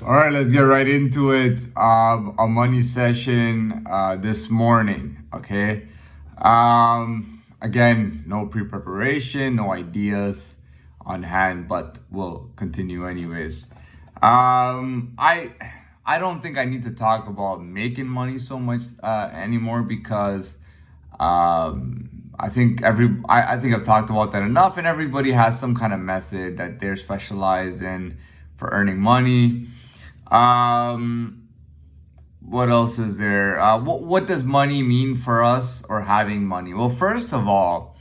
All right, let's get right into it. A money session this morning. Okay. Again, no pre-preparation, no ideas on hand, but we'll continue anyways. I don't think I need to talk about making money so much anymore because I think I've talked about that enough, and everybody has some kind of method that they're specialized in for earning money. Um, what else is there? What does money mean for us or having money? Well, first of all,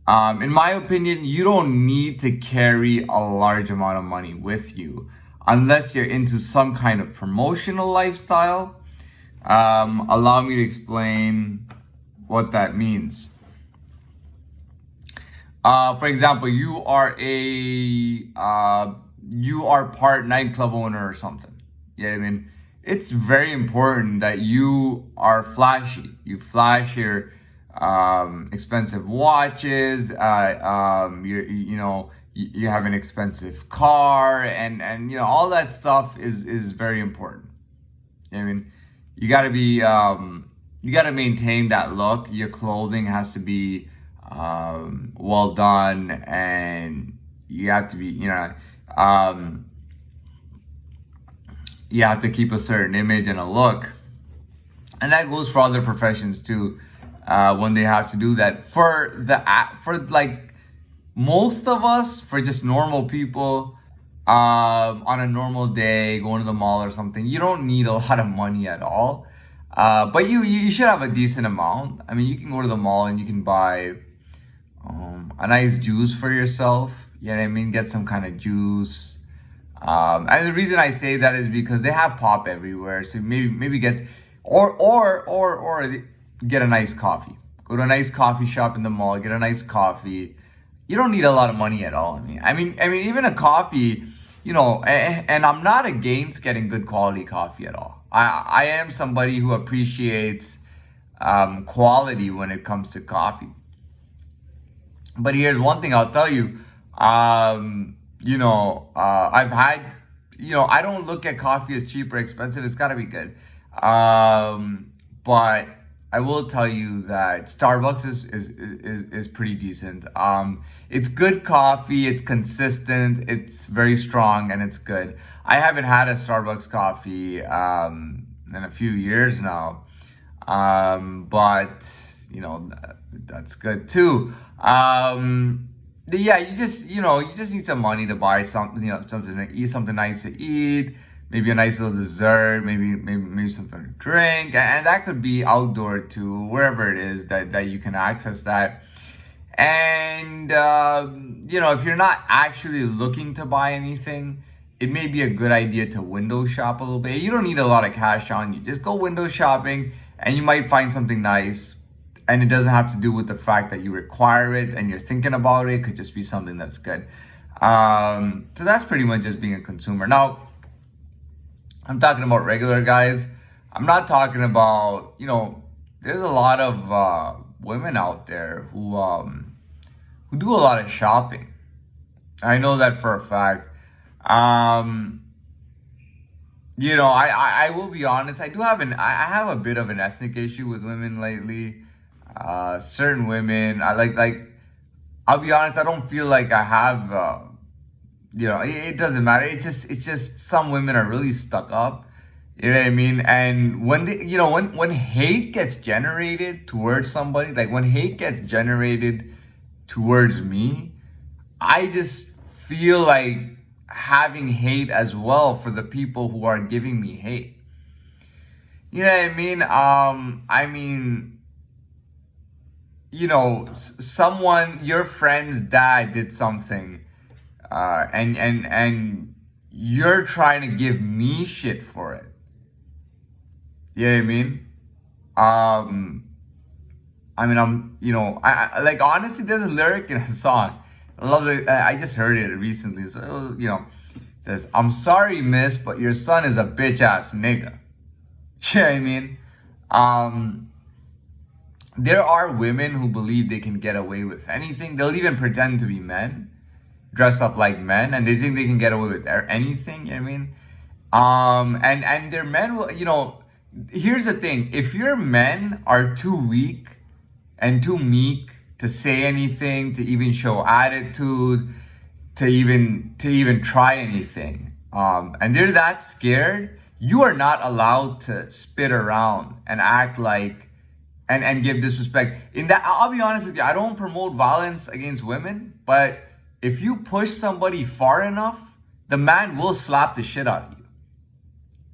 in my opinion, you don't need to carry a large amount of money with you unless you're into some kind of promotional lifestyle. Allow me to explain what that means. For example, you are part nightclub owner or something. Yeah, I mean, it's very important that you are flashy. You flash your expensive watches. You have an expensive car, and all that stuff is very important. I mean, you gotta be you gotta maintain that look. Your clothing has to be well done, and you have to be you have to keep a certain image and a look, and that goes for other professions too. When they have to do that for like most of us, for just normal people, on a normal day, going to the mall or something, you don't need a lot of money at all. But you should have a decent amount. I mean, you can go to the mall and you can buy a nice juice for yourself. You know what I mean? Get some kind of juice. And the reason I say that is because they have pop everywhere. So maybe get or get a nice coffee. Go to a nice coffee shop in the mall. Get a nice coffee. You don't need a lot of money at all. I mean, even a coffee. And I'm not against getting good quality coffee at all. I am somebody who appreciates quality when it comes to coffee. But here's one thing I'll tell you. I've had, I don't look at coffee as cheap or expensive. It's got to be good. But I will tell you that Starbucks is pretty decent. It's good coffee. It's consistent. It's very strong, and it's good. I haven't had a Starbucks coffee in a few years now, but that's good too. Yeah, you just need some money to buy something, something to eat, something nice to eat, maybe a nice little dessert, maybe something to drink, and that could be outdoor too, wherever it is that you can access that. And if you're not actually looking to buy anything, it may be a good idea to window shop a little bit. You don't need a lot of cash on you. Just go window shopping, and you might find something nice. And it doesn't have to do with the fact that you require it and you're thinking about it. It could just be something that's good. So that's pretty much just being a consumer. Now, I'm talking about regular guys. I'm not talking about, there's a lot of women out there who do a lot of shopping. I know that for a fact. I will be honest. I have a bit of an ethnic issue with women lately. Certain women, I'll be honest, I don't feel like I have, it doesn't matter. It's just some women are really stuck up. You know what I mean? And when when hate gets generated towards somebody, like when hate gets generated towards me, I just feel like having hate as well for the people who are giving me hate. You know what I mean? Someone, your friend's dad did something, and you're trying to give me shit for it. You know what I mean? Like, honestly, there's a lyric in a song. I love it. I just heard it recently. So, it says, "I'm sorry, miss, but your son is a bitch ass nigga." You know what I mean? There are women who believe they can get away with anything. They'll even pretend to be men, dress up like men, and they think they can get away with anything. You know what I mean? And their men will, here's the thing. If your men are too weak and too meek to say anything, to even show attitude, to even try anything, and they're that scared, you are not allowed to spit around and act like and give disrespect. In that, I'll be honest with you, I don't promote violence against women, but if you push somebody far enough, the man will slap the shit out of you.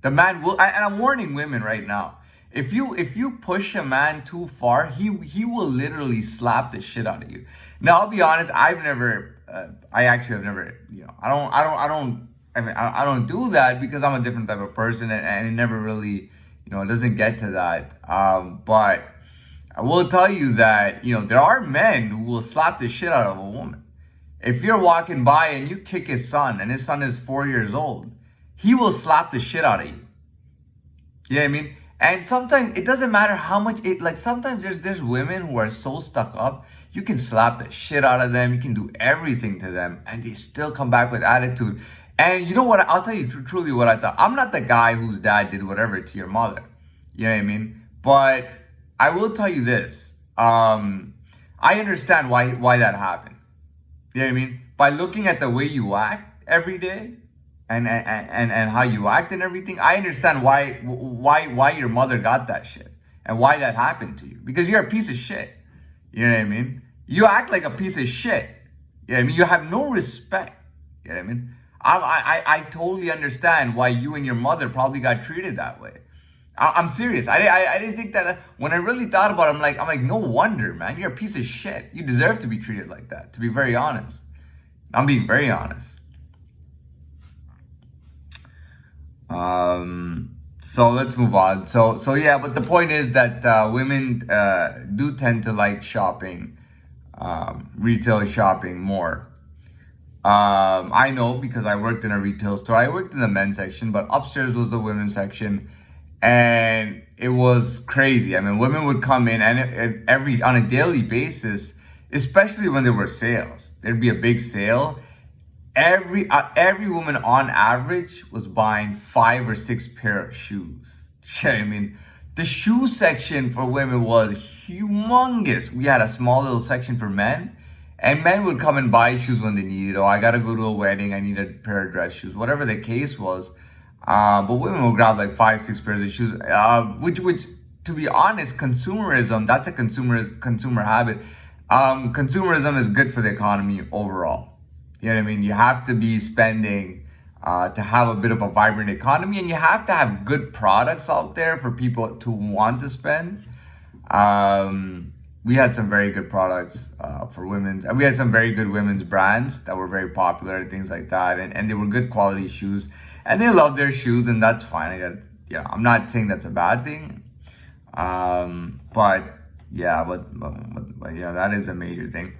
The man will, and I'm warning women right now. If you push a man too far, he will literally slap the shit out of you. Now, I'll be honest, I actually have never, I don't do that because I'm a different type of person, and it never really, it doesn't get to that. But I will tell you that, there are men who will slap the shit out of a woman. If you're walking by and you kick his son, and his son is 4 years old, he will slap the shit out of you. You know what I mean? And sometimes it doesn't matter how much sometimes there's women who are so stuck up, you can slap the shit out of them, you can do everything to them, and they still come back with attitude. And you know what? I'll tell you truly what I thought. I'm not the guy whose dad did whatever to your mother. You know what I mean? But I will tell you this. I understand why that happened. You know what I mean? By looking at the way you act every day, and how you act and everything, I understand why your mother got that shit and why that happened to you. Because you're a piece of shit. You know what I mean? You act like a piece of shit. You know what I mean? You have no respect. You know what I mean? I totally understand why you and your mother probably got treated that way. I'm serious. I didn't think that. When I really thought about it, I'm like, no wonder, man. You're a piece of shit. You deserve to be treated like that, to be very honest. I'm being very honest. So let's move on. So yeah, but the point is that women do tend to like shopping, retail shopping more. I know because I worked in a retail store. I worked in the men's section, but upstairs was the women's section, and it was crazy. I mean, women would come in and on a daily basis, especially when there were sales. There'd be a big sale. Every woman on average was buying 5 or 6 pair of shoes. I mean, the shoe section for women was humongous. We had a small little section for men, and men would come and buy shoes when they needed. Oh, I gotta go to a wedding, I need a pair of dress shoes, whatever the case was. But women would grab like 5, 6 pairs of shoes, which to be honest, consumerism, that's a consumer habit. Consumerism is good for the economy overall. You know what I mean? You have to be spending to have a bit of a vibrant economy, and you have to have good products out there for people to want to spend. We had some very good products for women's, and we had some very good women's brands that were very popular and things like that, and they were good quality shoes, and they love their shoes, and that's fine. I'm not saying that's a bad thing, but yeah, that is a major thing.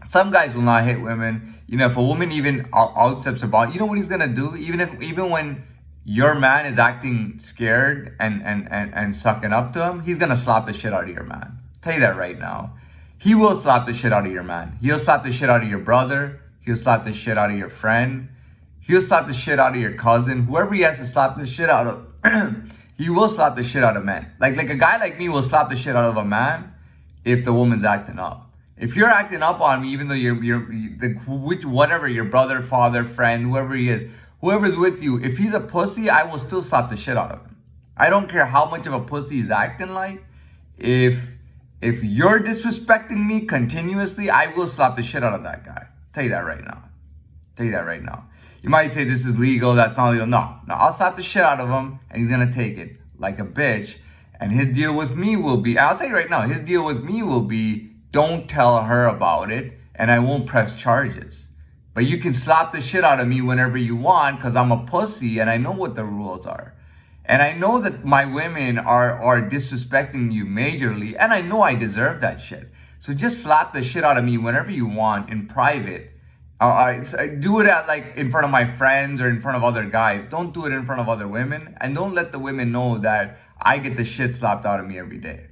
Some guys will not hit women. If a woman even outsteps a boundary, you know what he's gonna do? Even when your man is acting scared and sucking up to him, he's gonna slap the shit out of your man. I'll tell you that right now. He will slap the shit out of your man. He'll slap the shit out of your brother. He'll slap the shit out of your friend. He'll slap the shit out of your cousin. Whoever he has to slap the shit out of, he will slap the shit out of men. Like a guy like me will slap the shit out of a man if the woman's acting up. If you're acting up on me, even though whatever, your brother, father, friend, whoever he is, whoever's with you, if he's a pussy, I will still slap the shit out of him. I don't care how much of a pussy he's acting like. If you're disrespecting me continuously, I will slap the shit out of that guy. Tell you that right now. You might say this is legal, that's not legal. No, I'll slap the shit out of him, and he's gonna take it like a bitch. And his deal with me will be, I'll tell you right now, his deal with me will be, don't tell her about it, and I won't press charges. But you can slap the shit out of me whenever you want, because I'm a pussy and I know what the rules are. And I know that my women are disrespecting you majorly, and I know I deserve that shit. So just slap the shit out of me whenever you want in private. I do it in front of my friends or in front of other guys. Don't do it in front of other women, and don't let the women know that I get the shit slapped out of me every day.